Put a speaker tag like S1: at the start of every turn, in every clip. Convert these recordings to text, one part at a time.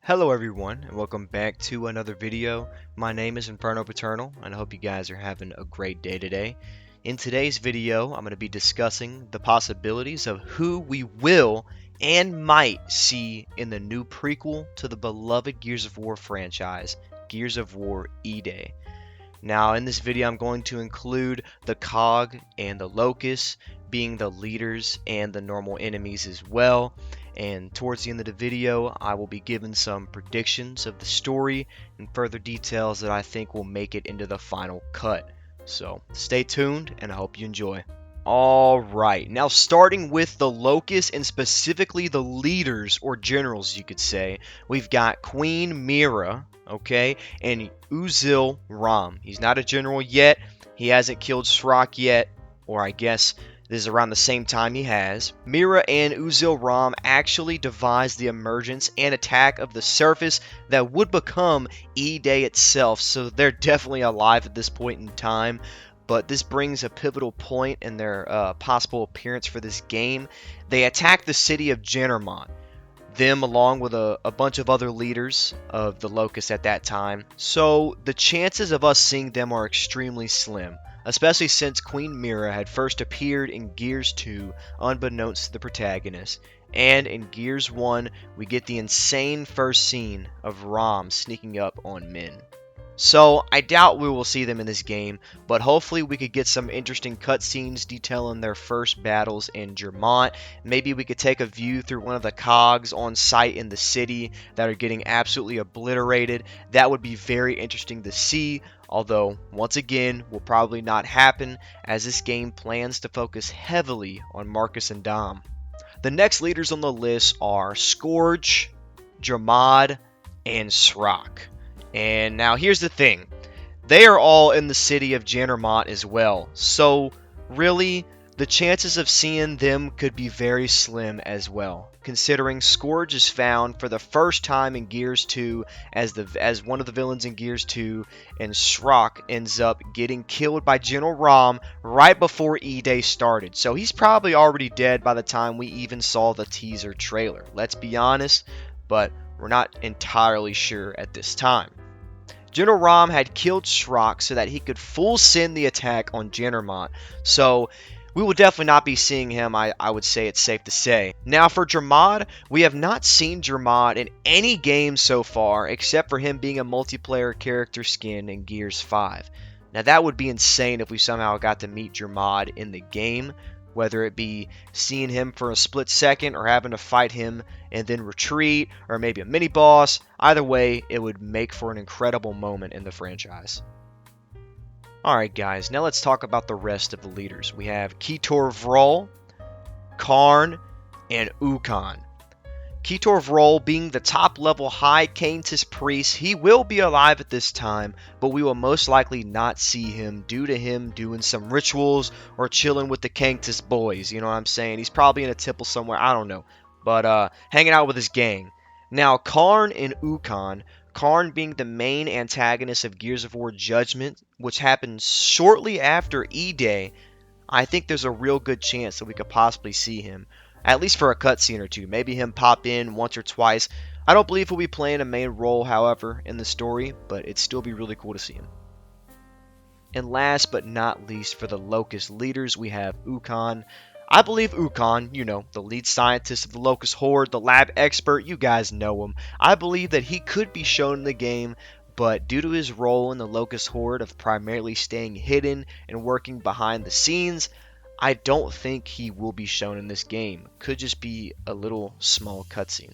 S1: Hello everyone, and welcome back to another video. My name is Inferno Paternal, and I hope you guys are having a great day today. In today's video, I'm going to be discussing the possibilities of who we will and might see in the new prequel to the beloved Gears of War franchise, Gears of War E-Day. Now, in this video, I'm going to include the COG and the Locusts being the leaders and the normal enemies as well. And towards the end of the video, I will be giving some predictions of the story and further details that I think will make it into the final cut. So stay tuned, and I hope you enjoy. Alright, now starting with the Locusts and specifically the leaders or generals, you could say, we've got Queen Mira, okay, and Uzil Ram. He's not a general yet. He hasn't killed Srock yet, or I guess this is around the same time he has. Mira and Uzil Ram actually devised the emergence and attack of the surface that would become E-Day itself, so they're definitely alive at this point in time. But this brings a pivotal point in their possible appearance for this game. They attack the city of Jennermont. Them along with a bunch of other leaders of the Locusts at that time. So the chances of us seeing them are extremely slim, especially since Queen Mira had first appeared in Gears 2 unbeknownst to the protagonist. And in Gears 1, we get the insane first scene of Ram sneaking up on Min. So, I doubt we will see them in this game, but hopefully we could get some interesting cutscenes detailing their first battles in Jermont. Maybe we could take a view through one of the cogs on site in the city that are getting absolutely obliterated. That would be very interesting to see, although, once again, will probably not happen, as this game plans to focus heavily on Marcus and Dom. The next leaders on the list are Scourge, Dramad, and Srock. And now here's the thing, they are all in the city of Jennermont as well, so really the chances of seeing them could be very slim as well, considering Scourge is found for the first time in Gears 2 as one of the villains in Gears 2, and Srock ends up getting killed by General Ram right before E-Day started, so he's probably already dead by the time we even saw the teaser trailer. Let's be honest, but we're not entirely sure at this time. General Ram had killed Srock so that he could full send the attack on Jennermont, so we will definitely not be seeing him, I would say it's safe to say. Now for Dramad, we have not seen Dramad in any game so far except for him being a multiplayer character skin in Gears 5. Now that would be insane if we somehow got to meet Dramad in the game, whether it be seeing him for a split second or having to fight him and then retreat, or maybe a mini-boss. Either way, it would make for an incredible moment in the franchise. Alright guys, now let's talk about the rest of the leaders. We have Ketor Vrol, Karn, and Ukkon. Ketor Vrol being the top level High Caintus priest, he will be alive at this time, but we will most likely not see him due to him doing some rituals or chilling with the Caintus boys, you know what I'm saying? He's probably in a temple somewhere, I don't know, but hanging out with his gang. Now Karn and Ukkon, Karn being the main antagonist of Gears of War Judgment, which happens shortly after E-Day, I think there's a real good chance that we could possibly see him. At least for a cutscene or two. Maybe him pop in once or twice. I don't believe he'll be playing a main role, however, in the story, but it'd still be really cool to see him. And last but not least, for the Locust Leaders, we have Ukkon. I believe Ukkon, you know, the lead scientist of the Locust Horde, the lab expert, you guys know him. I believe that he could be shown in the game, but due to his role in the Locust Horde of primarily staying hidden and working behind the scenes, I don't think he will be shown in this game. Could just be a little small cutscene.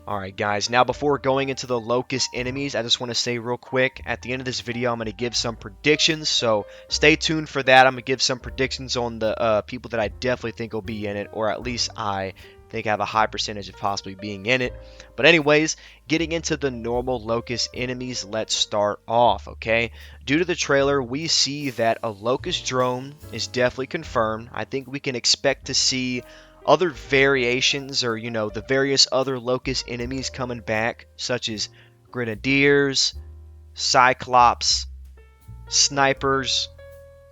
S1: Alright guys, now before going into the Locust enemies, I just want to say real quick, at the end of this video I'm going to give some predictions, so stay tuned for that. I'm going to give some predictions on the people that I definitely think will be in it, or at least I think have a high percentage of possibly being in it. But anyways, getting into the normal Locust enemies, let's start off, okay? Due to the trailer, we see that a Locust drone is definitely confirmed. I think we can expect to see other variations, or, you know, the various other Locust enemies coming back, such as Grenediers, Cyclops, Snipers,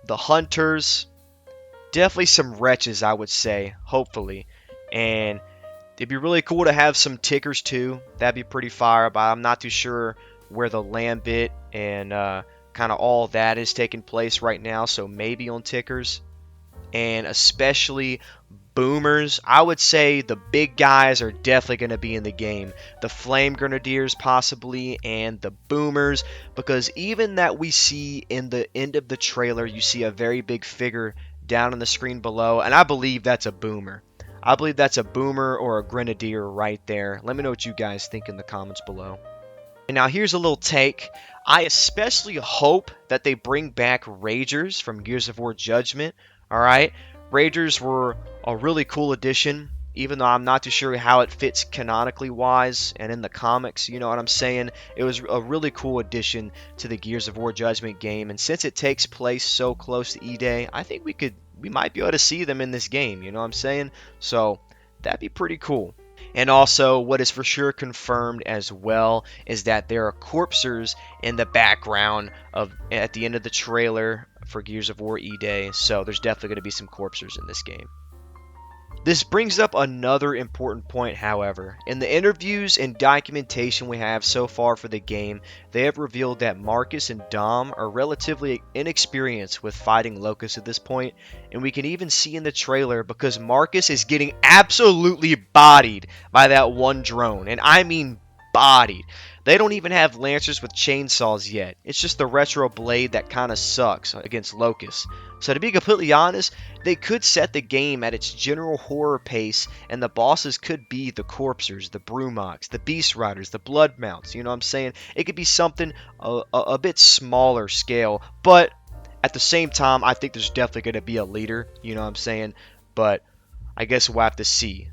S1: the Hunters, definitely some wretches, I would say, hopefully. And It'd be really cool to have some tickers too. That'd be pretty fire, but I'm not too sure where the land bit and kind of all that is taking place right now. So maybe on tickers, and especially boomers. I would say the big guys are definitely going to be in the game. The Flame Grenadiers possibly, and the boomers, because even that we see in the end of the trailer, you see a very big figure down on the screen below, and I believe that's a boomer. I believe that's a boomer or a grenadier right there. Let me know what you guys think in the comments below. And now here's a little take. I especially hope that they bring back Ragers from Gears of War Judgment. Alright? Ragers were a really cool addition, even though I'm not too sure how it fits canonically wise and in the comics, you know what I'm saying? It was a really cool addition to the Gears of War Judgment game, and since it takes place so close to E-Day, I think we might be able to see them in this game, you know what I'm saying? So, that'd be pretty cool. And also, what is for sure confirmed as well is that there are corpsers in the background at the end of the trailer for Gears of War E-Day, so there's definitely going to be some corpsers in this game. This brings up another important point, however. In the interviews and documentation we have so far for the game, they have revealed that Marcus and Dom are relatively inexperienced with fighting Locusts at this point, and we can even see in the trailer because Marcus is getting absolutely bodied by that one drone, and I mean bodied. They don't even have lancers with chainsaws yet. It's just the retro blade that kind of sucks against Locusts. So to be completely honest, they could set the game at its general horror pace, and the bosses could be the Corpsers, the Brumox, the Beast Riders, the Blood Mounts, you know what I'm saying? It could be something a bit smaller scale, but at the same time, I think there's definitely going to be a leader, you know what I'm saying? But I guess we'll have to see.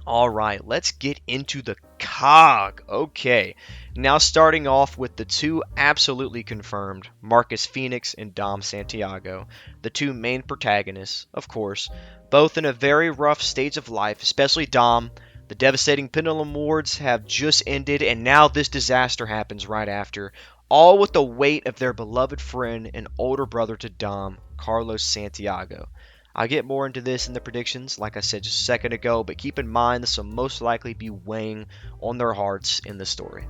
S1: Alright, let's get into the COG. Okay, now starting off with the two absolutely confirmed, Marcus Fenix and Dom Santiago, the two main protagonists, of course, both in a very rough stage of life, especially Dom. The devastating Pendulum Wars have just ended, and now this disaster happens right after, all with the weight of their beloved friend and older brother to Dom, Carlos Santiago. I'll get more into this in the predictions, like I said just a second ago, but keep in mind this will most likely be weighing on their hearts in the story.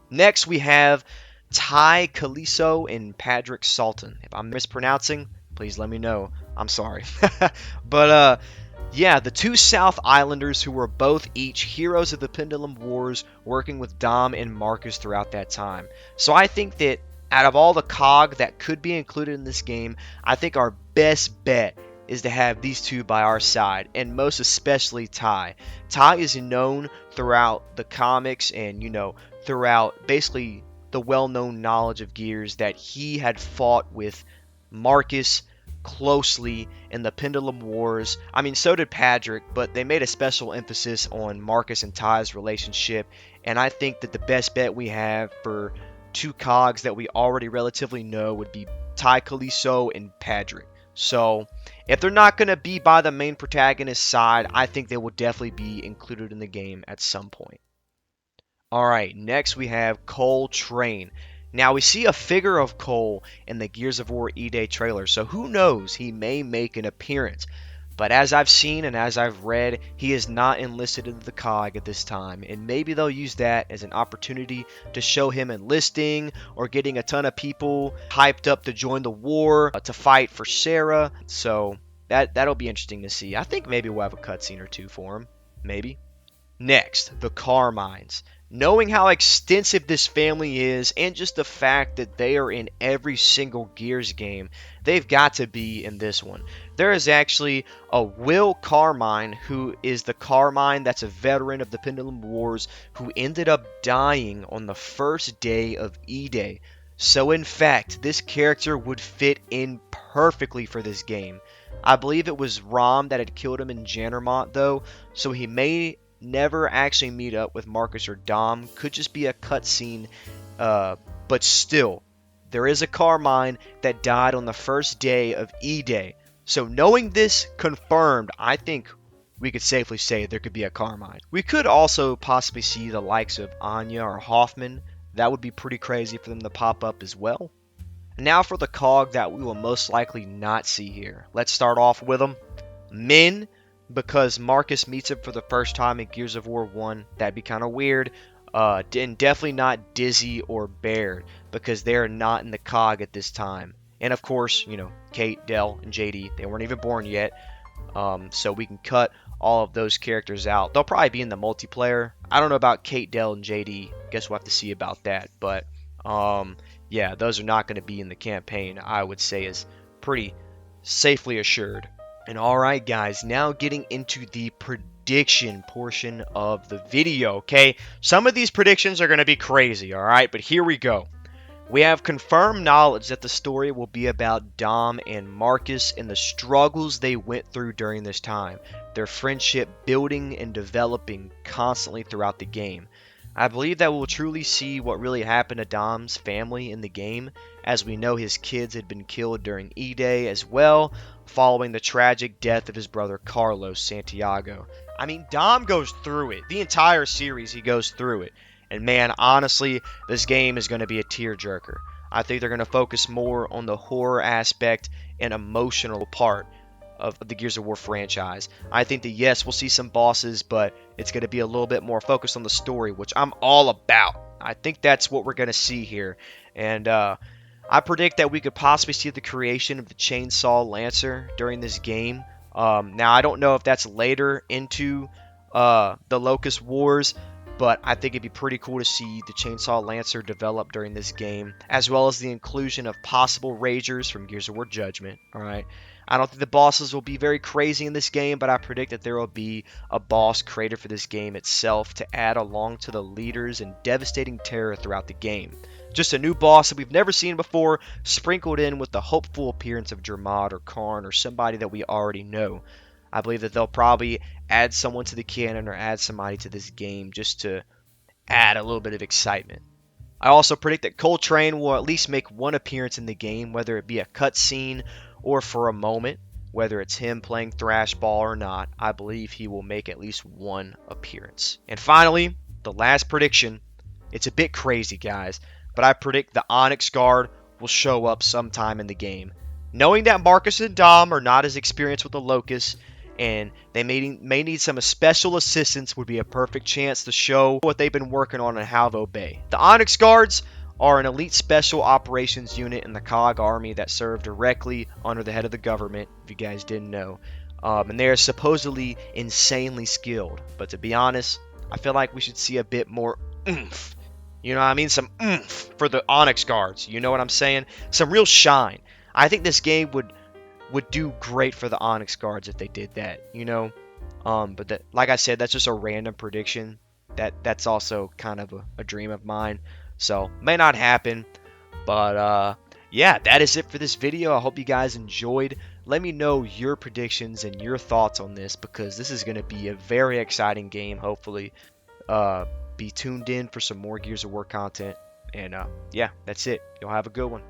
S1: Next, we have Ty Caliso and Padrick Sultan. If I'm mispronouncing, please let me know. I'm sorry. But, yeah, the two South Islanders who were both each heroes of the Pendulum Wars, working with Dom and Marcus throughout that time. So I think that out of all the COG that could be included in this game, I think our best bet is to have these two by our side, and most especially Ty. Ty is known throughout the comics and, you know, throughout basically the well-known knowledge of Gears that he had fought with Marcus closely in the Pendulum Wars. I mean, so did Padrick, but they made a special emphasis on Marcus and Ty's relationship, and I think that the best bet we have for two COGs that we already relatively know would be Ty Caliso and Padrick. So, if they're not going to be by the main protagonist's side, I think they will definitely be included in the game at some point. Alright, next we have Cole Train. Now, we see a figure of Cole in the Gears of War E-Day trailer, so who knows, he may make an appearance. But as I've seen and as I've read, he is not enlisted into the COG at this time, and maybe they'll use that as an opportunity to show him enlisting or getting a ton of people hyped up to join the war, to fight for Sarah. So that'll be interesting to see. I think maybe we'll have a cutscene or two for him. Maybe. Next, the Carmines. Knowing how extensive this family is, and just the fact that they are in every single Gears game, they've got to be in this one. There is actually a Will Carmine, who is the Carmine that's a veteran of the Pendulum Wars, who ended up dying on the first day of E-Day. So in fact, this character would fit in perfectly for this game. I believe it was Rom that had killed him in Jannermont though, so he may never actually meet up with Marcus or Dom. Could just be a cutscene, but still, there is a Carmine that died on the first day of E-Day. So knowing this confirmed, I think we could safely say there could be a Carmine. We could also possibly see the likes of Anya or Hoffman. That would be pretty crazy for them to pop up as well. Now for the COG that we will most likely not see here. Let's start off with them. Min, because Marcus meets him for the first time in Gears of War 1. That'd be kind of weird. And definitely not Dizzy or Baird, because they're not in the COG at this time. And of course, you know, Kate, Dell, and JD, they weren't even born yet. So we can cut all of those characters out. They'll probably be in the multiplayer. I don't know about Kate, Dell, and JD. Guess we'll have to see about that. But yeah, those are not going to be in the campaign, I would say is pretty safely assured. And alright guys, now getting into the prediction portion of the video, okay? Some of these predictions are going to be crazy, alright? But here we go. We have confirmed knowledge that the story will be about Dom and Marcus and the struggles they went through during this time, their friendship building and developing constantly throughout the game. I believe that we'll truly see what really happened to Dom's family in the game, as we know his kids had been killed during E-Day as well, following the tragic death of his brother Carlos Santiago. I mean, Dom goes through it. The entire series, he goes through it. And man, honestly, this game is going to be a tearjerker. I think they're going to focus more on the horror aspect and emotional part of the Gears of War franchise. I think that yes, we'll see some bosses, but it's going to be a little bit more focused on the story, which I'm all about. I think that's what we're going to see here. And I predict that we could possibly see the creation of the Chainsaw Lancer during this game. Now, I don't know if that's later into the Locust Wars, but I think it'd be pretty cool to see the Chainsaw Lancer develop during this game, as well as the inclusion of possible Ragers from Gears of War Judgment. Alright, I don't think the bosses will be very crazy in this game, but I predict that there will be a boss created for this game itself to add along to the leaders and devastating terror throughout the game. Just a new boss that we've never seen before, sprinkled in with the hopeful appearance of Dermot or Karn or somebody that we already know. I believe that they'll probably add someone to the canon or add somebody to this game just to add a little bit of excitement. I also predict that Coltrane will at least make one appearance in the game, whether it be a cutscene or for a moment, whether it's him playing Thrash Ball or not. I believe he will make at least one appearance. And finally, the last prediction. It's a bit crazy, guys, but I predict the Onyx Guard will show up sometime in the game. Knowing that Marcus and Dom are not as experienced with the Locusts, and they may need some special assistance, would be a perfect chance to show what they've been working on in Halvo Bay. The Onyx Guards are an elite special operations unit in the COG army that serve directly under the head of the government, if you guys didn't know. And they are supposedly insanely skilled. But to be honest, I feel like we should see a bit more oomph. You know what I mean? Some oomph for the Onyx Guards. You know what I'm saying? Some real shine. I think this game would do great for the Onyx Guards if they did that, you know. But that, like I said, that's just a random prediction. That's also kind of a dream of mine. So may not happen. But yeah, that is it for this video. I hope you guys enjoyed. Let me know your predictions and your thoughts on this, because this is going to be a very exciting game. Hopefully, be tuned in for some more Gears of War content. And yeah, that's it. Y'all have a good one.